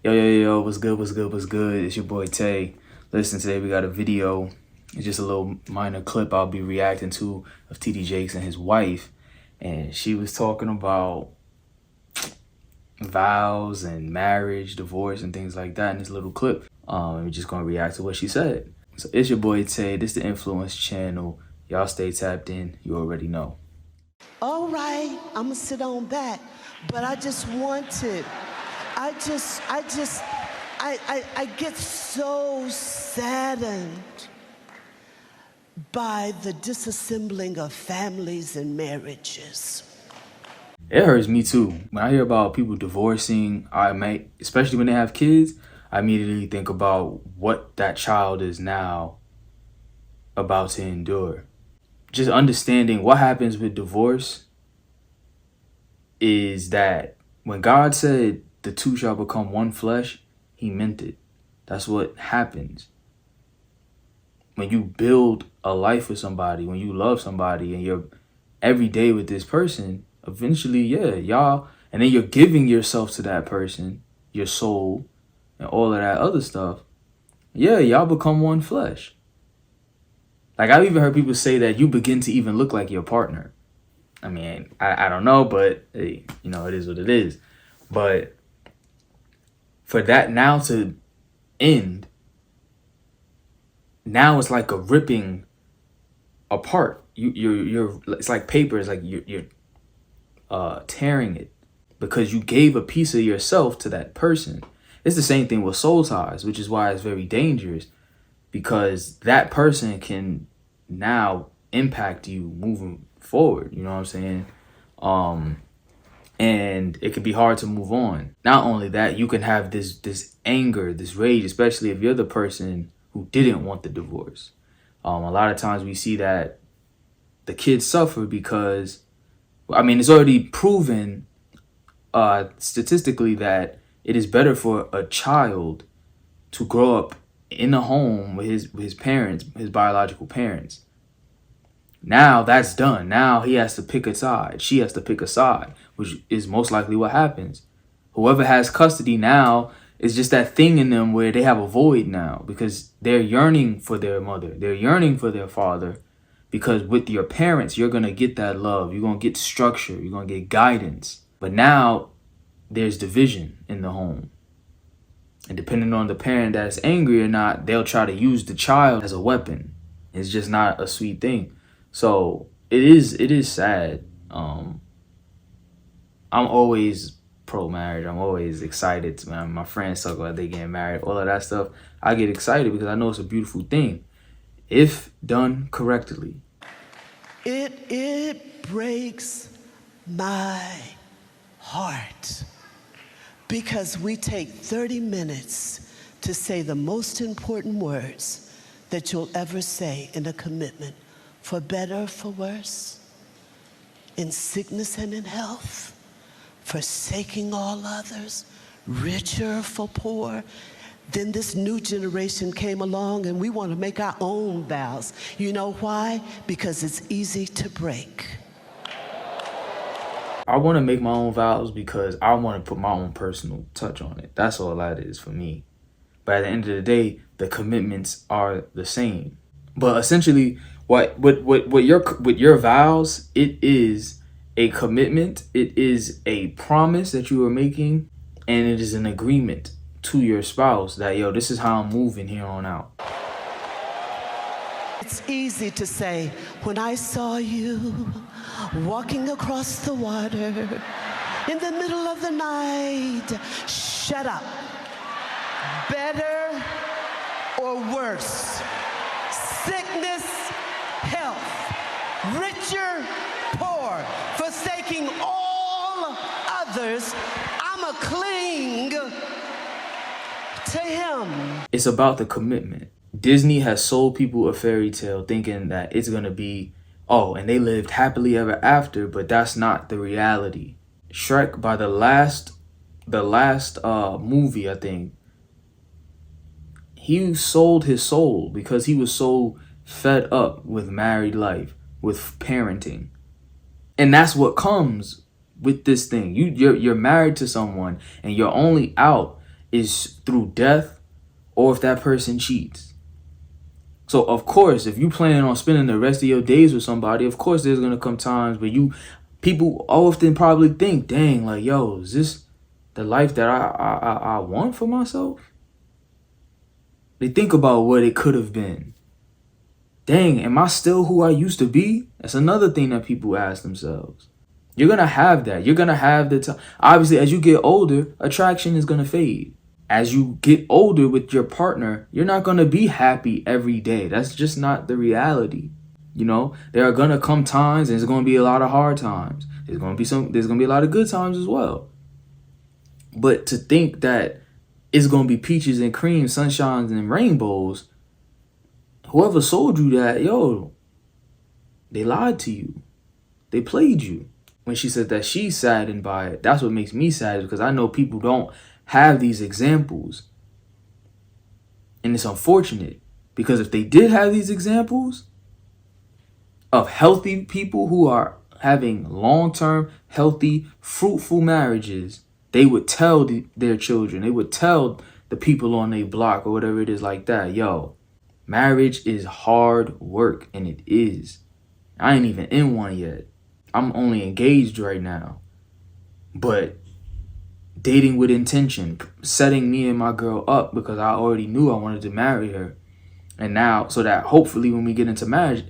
Yo, what's good, what's good? It's your boy Tay. Listen, today we got a video. It's just a little minor clip I'll be reacting to of TD Jakes and his wife. And she was talking about vows and marriage, divorce, and things like that in this little clip. We're just gonna react to what she said. So it's your boy Tay. This is the Nfluence channel. Y'all stay tapped in. You already know. All right, I'm gonna sit on back, but I get so saddened by the disassembling of families and marriages. It hurts me too. When I hear about people divorcing, especially when they have kids, I immediately think about what that child is now about to endure. Just understanding what happens with divorce is that when God said the two shall become one flesh, he meant it. That's what happens. When you build a life with somebody, when you love somebody and you're every day with this person, eventually, y'all, and then you're giving yourself to that person, your soul, and all of that other stuff. Y'all become one flesh. Like, I've even heard people say that you begin to even look like your partner. I mean, I don't know, but hey, it is what it is. But for that now to end, now it's like a ripping apart. You're it's like paper. It's like you're tearing it because you gave a piece of yourself to that person. It's the same thing with soul ties, which is why it's very dangerous, because that person can now impact you moving forward. You know what I'm saying? And it can be hard to move on. Not only that, you can have this anger, this rage, especially if you're the person who didn't want the divorce. A lot of times we see that the kids suffer because, it's already proven statistically that it is better for a child to grow up in a home with his parents, his biological parents. Now that's done. Now he has to pick a side. She has to pick a side, which is most likely what happens. Whoever has custody now is just that thing in them where they have a void now because they're yearning for their mother. They're yearning for their father, because with your parents, you're going to get that love. You're going to get structure. You're going to get guidance. But now there's division in the home. And depending on the parent that's angry or not, they'll try to use the child as a weapon. It's just not a sweet thing. So it is sad. I'm always pro-marriage. I'm always excited. My friends talk about they getting married, all of that stuff. I get excited because I know it's a beautiful thing if done correctly. It breaks my heart because we take 30 minutes to say the most important words that you'll ever say in a commitment. For better, for worse, in sickness and in health, forsaking all others, richer for poor. Then this new generation came along and we want to make our own vows. You know why? Because it's easy to break. I want to make my own vows because I want to put my own personal touch on it. That's all that is for me. But at the end of the day, the commitments are the same. But essentially, what your vows, it is a commitment, it is a promise that you are making, and it is an agreement to your spouse that, this is how I'm moving here on out. It's easy to say, when I saw you walking across the water in the middle of the night, shut up. Better or worse? Sickness, health, richer, poor, forsaking all others, I'ma cling to him. It's about the commitment. Disney has sold people a fairy tale thinking that it's gonna be, and they lived happily ever after, but that's not the reality. Shrek, by the last movie, I think, he sold his soul because he was so fed up with married life, with parenting. And that's what comes with this thing. You're married to someone and you're only out is through death or if that person cheats. So of course, if you plan on spending the rest of your days with somebody, of course there's gonna come times where people often probably think, dang, like, yo, is this the life that I want for myself? They think about what it could have been. Dang, am I still who I used to be? That's another thing that people ask themselves. You're going to have that. You're going to have the time. Obviously, as you get older, attraction is going to fade. As you get older with your partner, you're not going to be happy every day. That's just not the reality. You know, there are going to come times and there's going to be a lot of hard times. There's going to be a lot of good times as well. But to think that it's going to be peaches and cream, sunshines and rainbows, whoever sold you that, yo, they lied to you. They played you. When she said that she's saddened by it, that's what makes me sad, because I know people don't have these examples. And it's unfortunate, because if they did have these examples of healthy people who are having long-term, healthy, fruitful marriages, they would tell their children, they would tell the people on their block or whatever it is like that, yo, marriage is hard work, and it is. I ain't even in one yet. I'm only engaged right now. But dating with intention, setting me and my girl up because I already knew I wanted to marry her. And now, so that hopefully when we get into marriage,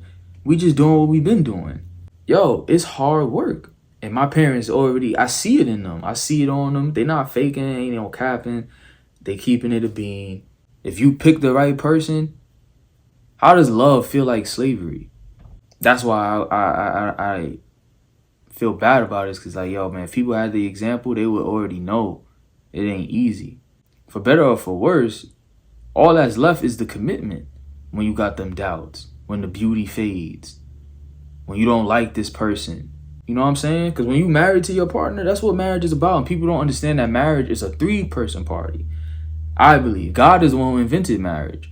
we just doing what we've been doing. Yo, it's hard work. And my parents already, I see it in them. I see it on them. They not faking, ain't no capping. They keeping it a bean. If you pick the right person, how does love feel like slavery? That's why I feel bad about it, because, like, yo, man, if people had the example, they would already know it ain't easy. For better or for worse, all that's left is the commitment when you got them doubts, when the beauty fades, when you don't like this person. You know what I'm saying? Because when you married to your partner, that's what marriage is about. And people don't understand that marriage is a 3-person party. I believe God is the one who invented marriage.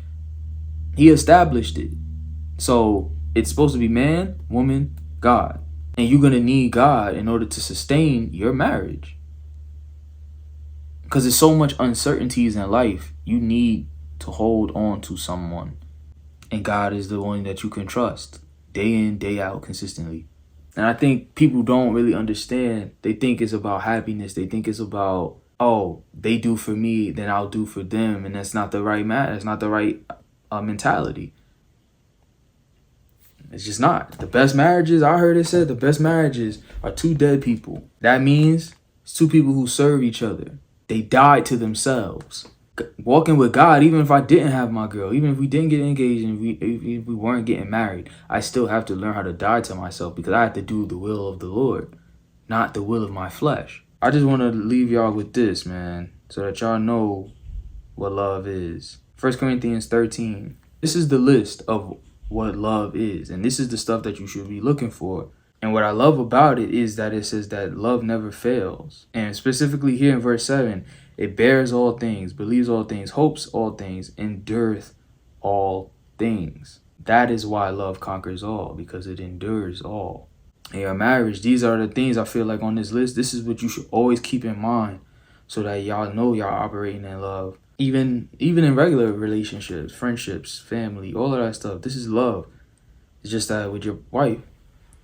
He established it. So it's supposed to be man, woman, God. And you're going to need God in order to sustain your marriage. Because there's so much uncertainties in life. You need to hold on to someone. And God is the one that you can trust day in, day out, consistently. And I think people don't really understand. They think it's about happiness. They think it's about, oh, they do for me, then I'll do for them. And that's not the right That's not the right mentality. It's just not. The best marriages, I heard it said, the best marriages are 2 dead people. That means it's 2 people who serve each other. They died to themselves. Walking with God, even if I didn't have my girl, even if we didn't get engaged and if we weren't getting married, I still have to learn how to die to myself, because I have to do the will of the Lord, not the will of my flesh. I just want to leave y'all with this, man, so that y'all know what love is. 1 Corinthians 13. This is the list of what love is, and this is the stuff that you should be looking for. And what I love about it is that it says that love never fails. And specifically here in verse 7, it bears all things, believes all things, hopes all things, endureth all things. That is why love conquers all, because it endures all. In your marriage, these are the things I feel like on this list. This is what you should always keep in mind, so that y'all know y'all operating in love. Even in regular relationships, friendships, family, all of that stuff, this is love. It's just that with your wife,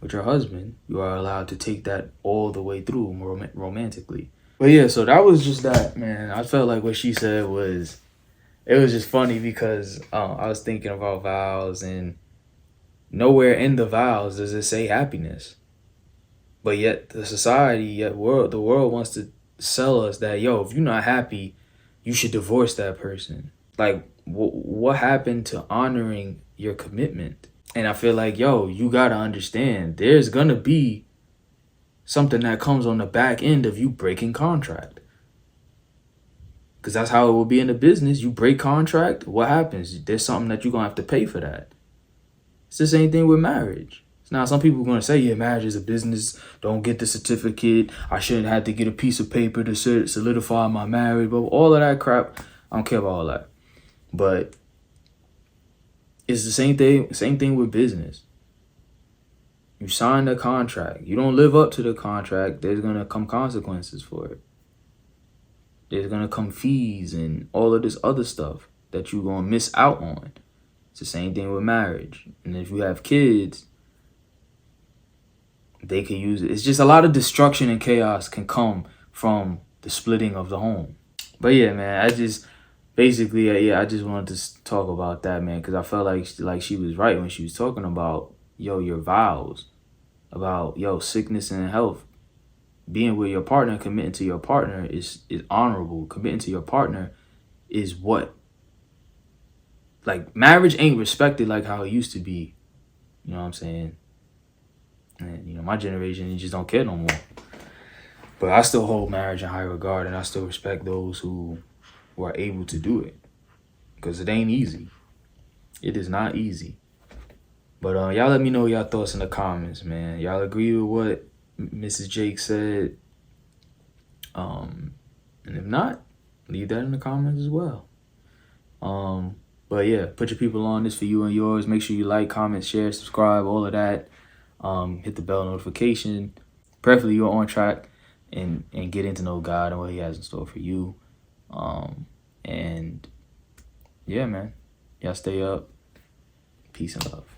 with your husband, you are allowed to take that all the way through romantically. But yeah, so that was just that, man. I felt like what she said it was just funny, because I was thinking about vows, and nowhere in the vows does it say happiness. But yet the world wants to sell us that, yo, if you're not happy, you should divorce that person. Like, what happened to honoring your commitment? And I feel like, yo, you got to understand, there's going to be something that comes on the back end of you breaking contract. Because that's how it will be in the business. You break contract, what happens? There's something that you're going to have to pay for that. It's the same thing with marriage. Now, some people are going to say, yeah, marriage is a business. Don't get the certificate. I shouldn't have to get a piece of paper to solidify my marriage. But all of that crap, I don't care about all that. But it's the same thing with business. You sign the contract. You don't live up to the contract, there's going to come consequences for it. There's gonna come fees and all of this other stuff that you're gonna miss out on. It's the same thing with marriage. And if you have kids, they can use it. It's just a lot of destruction and chaos can come from the splitting of the home. But yeah, man, I just basically, I just wanted to talk about that, man, because I felt like she was right when she was talking about, yo, your vows, about, yo, sickness and health. Being with your partner, committing to your partner is honorable. Committing to your partner is what? Like, marriage ain't respected like how it used to be. You know what I'm saying? And, you know, my generation, you just don't care no more. But I still hold marriage in high regard, and I still respect those who are able to do it. Because it ain't easy. It is not easy. But y'all let me know y'all thoughts in the comments, man. Y'all agree with what Mrs. Jake said? And if not, leave that in the comments as well. But yeah, put your people on. This for you and yours. Make sure you like, comment, share, subscribe, all of that. Hit the bell notification. Preferably you're on track and getting to know God and what he has in store for you. And yeah, man. Y'all stay up. Peace and love.